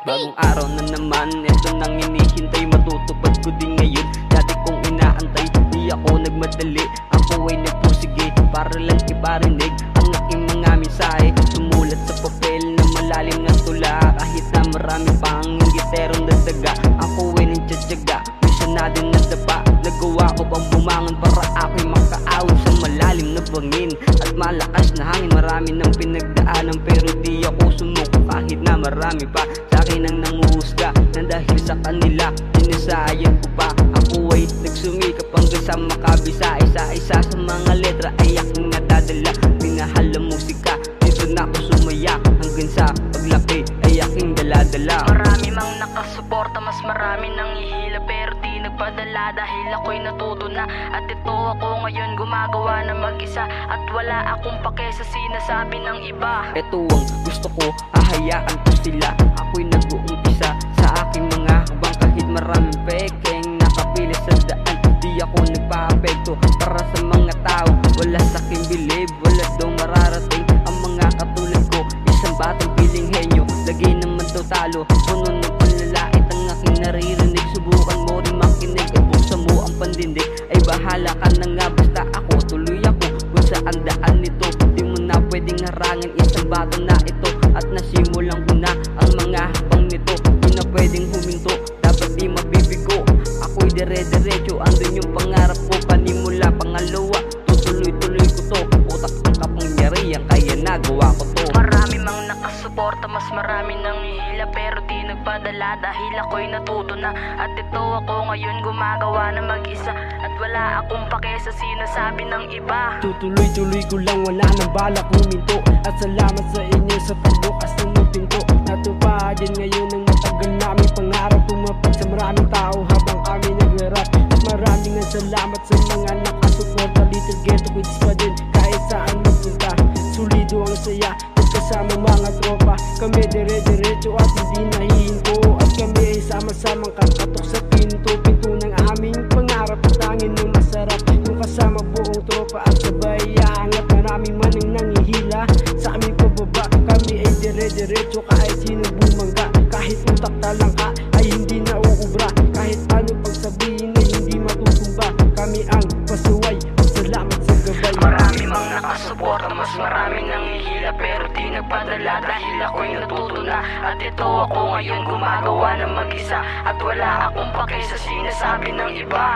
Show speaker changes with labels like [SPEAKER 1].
[SPEAKER 1] Bagong araw na naman, eto nang hinihintay, matutupad ko din ngayon. Dati kong inaantay, di ako nagmadali, ako ay nagpursige para lang iparinig ang aking mga mensahe. Sumulat sa papel na malalim na tula, kahit na marami pang ingiterong nagdaga. Ako ay nagtsatsaga, minsan na din nadapa. Nagawa ko bang bumangon para ako'y makaawit sa malalim na bangin at malakas na hangin. Marami nang pinagdaanan pero di ako sumuko kahit na marami pa sa akin ang nanguhusga, na dahil sa kanila sinisayang ko pa. Ako ay nagsumikap hanggang sa makabisa, isa-isa sa mga letra ay aking nadadala. Minahal ang musika, dito na ako sumaya, hanggang sa paglaki ay aking daladala.
[SPEAKER 2] Marami mang nakasuporta, mas marami nang ihila pero di nagpadala dahil ako'y natuto na. At ito ako ngayon gumagawa na mag-isa at wala akong pake sa sinasabi ng iba.
[SPEAKER 1] Ito ang gusto ko, hahayaan ko sila. Ako'y nag-uumpisa sa aking mga habang kahit maraming pekeng nakapili sa daan. Di ako nagpa-apekto para sa mga tao, wala sa aking bilib, wala daw mararating ang mga katulad ko. Isang batang piling henyo, lagi naman daw talo, puno ng panlalait ang aking naririnig. Subukan mo rin makinig at buksan mo ang pandindig, ay bahala ka na nga basta ako tuloy ako kung saan daan nito. Di mo na pwedeng harangin isang bata na ito, at nasimulan ko na ang mga habang nito. Di na pwedeng huminto, dapat di mabibigo. Ako'y dire-diretso, andun yung pangarap ko, panimula pangalawa, tutuloy-tuloy ko to. Utak ang kapangyarihan kaya nagawa ko to.
[SPEAKER 2] Marami mang nakasuporta, mas marami nang ihila pero di nagpadala dahil ako'y natuto na. At ito ako ngayon gumagawa na mag-isa at wala akong pake sa sinasabi ng iba.
[SPEAKER 3] Tutuloy-tuloy ko lang, wala nang balak huminto. At salamat sa inyo sa pagbukas ng mga pinto. Natuparin ngayon ang matagal naming pangarap, tumapag sa maraming tao habang kami nagrarap. At maraming ang salamat sa mga nakasuporta. Little Ghetto Kids pa din kahit saan magpunta. Sulido ang saya at kasama mga tropa. Kami dire-diretso at hindi nahihinto, at kami ay sama-samang kakatok sa pinto. Pinto ng aming pangarap at tangin ng masarap, yung kasama buong tropa at sabay aangat. Maraming maning nangihila sa aming pababa, kami ay dire-diretso kahit sino bumangga. Kahit utak talang ka ay hindi na uubra, kahit ano pang sabihin ay hindi matutumba. Kami ang pasuway at salamat sa gabay.
[SPEAKER 2] Marami mang nakasuporta, mas marami nang ihila pero di nagpadala dahil ako'y natuto na. At ito ako ngayon gumagawa na mag-isa at wala akong pake sa sinasabi ng iba.